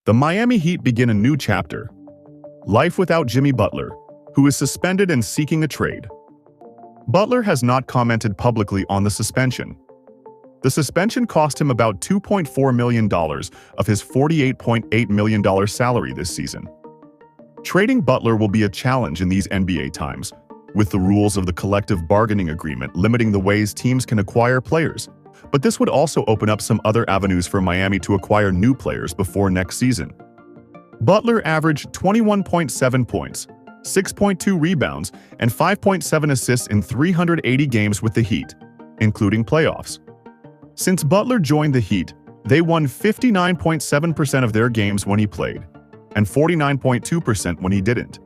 The Miami Heat begin a new chapter. Life without Jimmy Butler, who is suspended and seeking a trade. Butler has not commented publicly on the suspension. The suspension cost him about $2.4 million of his $48.8 million salary this season. Trading Butler will be a challenge in these NBA times, with the rules of the collective bargaining agreement limiting the ways teams can acquire players. But this would also open up some other avenues for Miami to acquire new players before next season. Butler averaged 21.7 points, 6.2 rebounds, and 5.7 assists in 380 games with the Heat, including playoffs. Since Butler joined the Heat, they won 59.7% of their games when he played, and 49.2% when he didn't.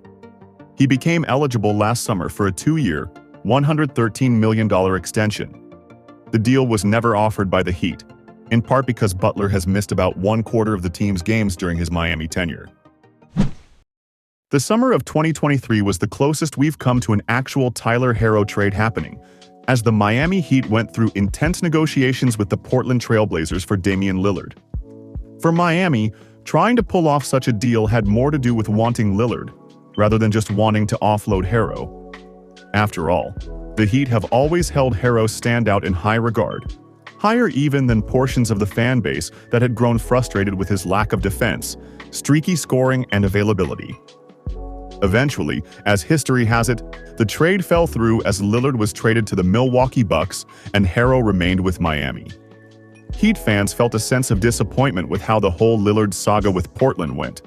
He became eligible last summer for a 2-year, $113 million extension. The deal was never offered by the Heat, in part because Butler has missed about 1/4 of the team's games during his Miami tenure. The summer of 2023 was the closest we've come to an actual Tyler Herro trade happening, as the Miami Heat went through intense negotiations with the Portland Trail Blazers for Damian Lillard. For Miami, trying to pull off such a deal had more to do with wanting Lillard, rather than just wanting to offload Herro. After all, the Heat have always held Herro's standout in high regard, higher even than portions of the fan base that had grown frustrated with his lack of defense, streaky scoring, and availability. Eventually, as history has it, the trade fell through as Lillard was traded to the Milwaukee Bucks and Herro remained with Miami. Heat fans felt a sense of disappointment with how the whole Lillard saga with Portland went,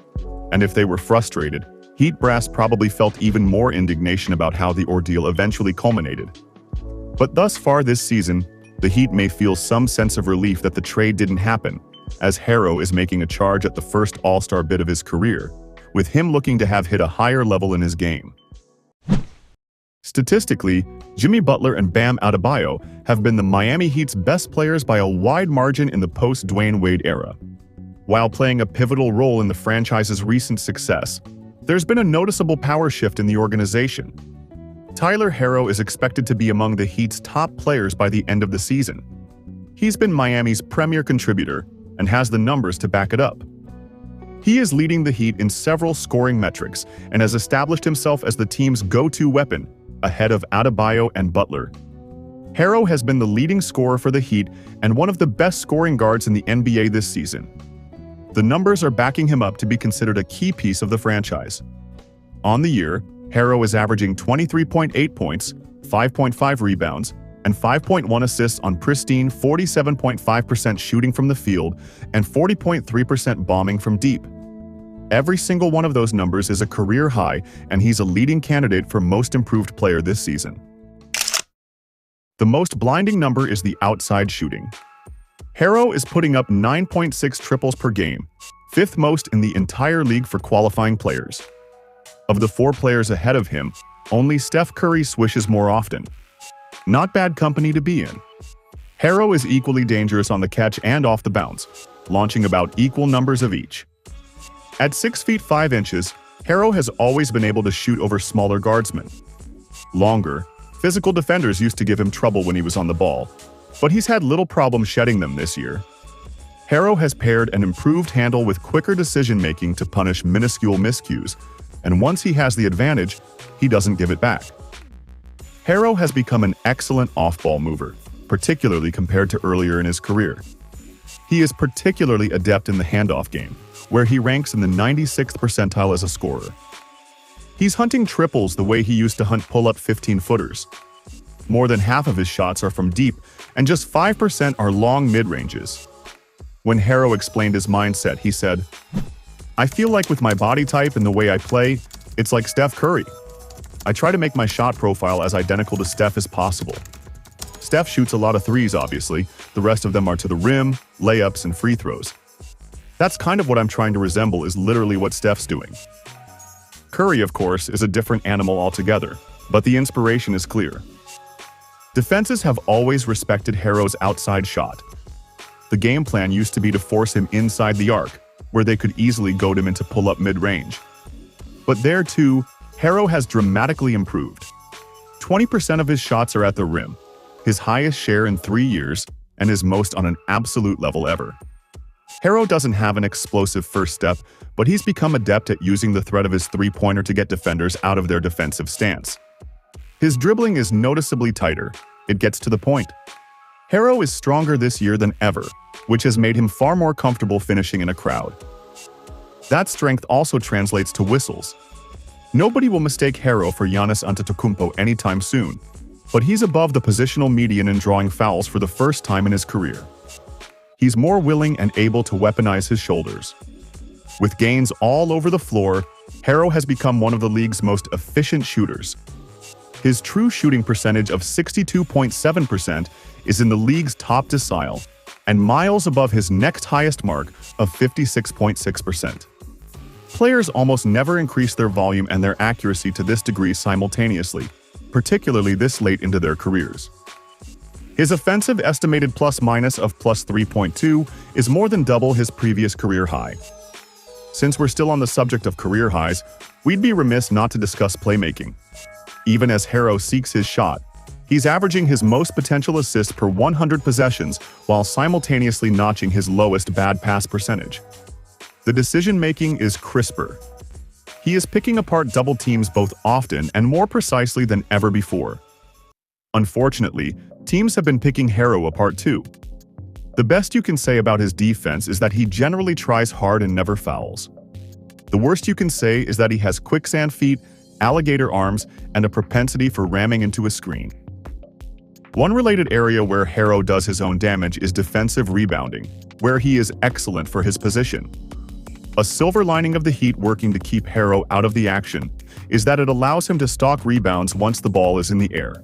and if they were frustrated, Heat brass probably felt even more indignation about how the ordeal eventually culminated. But thus far this season, the Heat may feel some sense of relief that the trade didn't happen, as Herro is making a charge at the first All-Star bid of his career, with him looking to have hit a higher level in his game. Statistically, Jimmy Butler and Bam Adebayo have been the Miami Heat's best players by a wide margin in the post-Dwayne Wade era. While playing a pivotal role in the franchise's recent success, there's been a noticeable power shift in the organization. Tyler Herro is expected to be among the Heat's top players by the end of the season. He's been Miami's premier contributor and has the numbers to back it up. He is leading the Heat in several scoring metrics and has established himself as the team's go-to weapon, ahead of Adebayo and Butler. Herro has been the leading scorer for the Heat and one of the best scoring guards in the NBA this season. The numbers are backing him up to be considered a key piece of the franchise. On the year, Herro is averaging 23.8 points, 5.5 rebounds, and 5.1 assists on pristine 47.5% shooting from the field and 40.3% bombing from deep. Every single one of those numbers is a career high, and he's a leading candidate for Most Improved Player this season. The most blinding number is the outside shooting. Herro is putting up 9.6 triples per game, 5th most in the entire league for qualifying players. Of the 4 players ahead of him, only Steph Curry swishes more often. Not bad company to be in. Herro is equally dangerous on the catch and off the bounce, launching about equal numbers of each. At 6 feet 5 inches, Herro has always been able to shoot over smaller guardsmen. Longer, physical defenders used to give him trouble when he was on the ball, but he's had little problem shedding them this year. Herro has paired an improved handle with quicker decision-making to punish minuscule miscues, and once he has the advantage, he doesn't give it back. Herro has become an excellent off-ball mover, particularly compared to earlier in his career. He is particularly adept in the handoff game, where he ranks in the 96th percentile as a scorer. He's hunting triples the way he used to hunt pull-up 15-footers. More than half of his shots are from deep, and just 5% are long mid-ranges. When Herro explained his mindset, he said, "I feel like with my body type and the way I play, it's like Steph Curry. I try to make my shot profile as identical to Steph as possible. Steph shoots a lot of threes, obviously. The rest of them are to the rim, layups, and free throws. That's kind of what I'm trying to resemble is literally what Steph's doing." Curry, of course, is a different animal altogether, but the inspiration is clear. Defenses have always respected Herro's outside shot. The game plan used to be to force him inside the arc, where they could easily goad him into pull-up mid-range. But there too, Herro has dramatically improved. 20% of his shots are at the rim, his highest share in 3 years, and his most on an absolute level ever. Herro doesn't have an explosive first step, but he's become adept at using the threat of his three-pointer to get defenders out of their defensive stance. His dribbling is noticeably tighter. It gets to the point. Herro is stronger this year than ever, which has made him far more comfortable finishing in a crowd. That strength also translates to whistles. Nobody will mistake Herro for Giannis Antetokounmpo anytime soon, but he's above the positional median in drawing fouls for the first time in his career. He's more willing and able to weaponize his shoulders. With gains all over the floor, Herro has become one of the league's most efficient shooters. His true shooting percentage of 62.7% is in the league's top decile, and miles above his next highest mark of 56.6%. Players almost never increase their volume and their accuracy to this degree simultaneously, particularly this late into their careers. His offensive estimated plus-minus of plus 3.2 is more than double his previous career high. Since we're still on the subject of career highs, we'd be remiss not to discuss playmaking. Even as Herro seeks his shot, he's averaging his most potential assists per 100 possessions while simultaneously notching his lowest bad pass percentage. The decision-making is crisper. He is picking apart double teams both often and more precisely than ever before. Unfortunately, teams have been picking Herro apart too. The best you can say about his defense is that he generally tries hard and never fouls. The worst you can say is that he has quicksand feet, alligator arms, and a propensity for ramming into a screen. One related area where Herro does his own damage is defensive rebounding, where he is excellent for his position. A silver lining of the Heat working to keep Herro out of the action is that it allows him to stalk rebounds once the ball is in the air.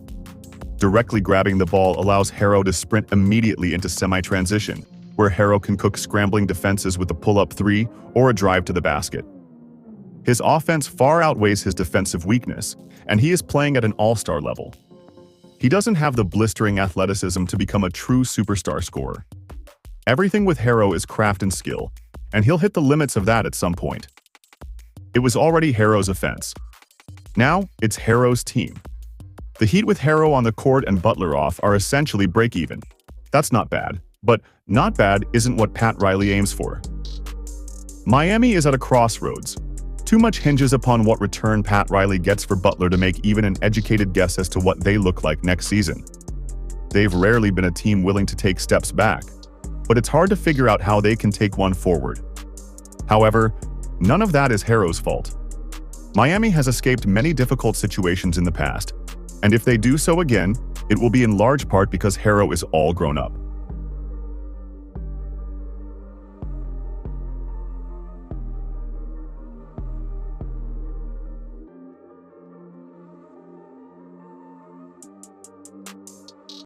Directly grabbing the ball allows Herro to sprint immediately into semi-transition, where Herro can cook scrambling defenses with a pull-up three or a drive to the basket. His offense far outweighs his defensive weakness, and he is playing at an all-star level. He doesn't have the blistering athleticism to become a true superstar scorer. Everything with Herro is craft and skill, and he'll hit the limits of that at some point. It was already Herro's offense. Now, it's Herro's team. The Heat with Herro on the court and Butler off are essentially break-even. That's not bad, but not bad isn't what Pat Riley aims for. Miami is at a crossroads. Too much hinges upon what return Pat Riley gets for Butler to make even an educated guess as to what they look like next season. They've rarely been a team willing to take steps back, but it's hard to figure out how they can take one forward. However, none of that is Herro's fault. Miami has escaped many difficult situations in the past, and if they do so again, it will be in large part because Herro is all grown up.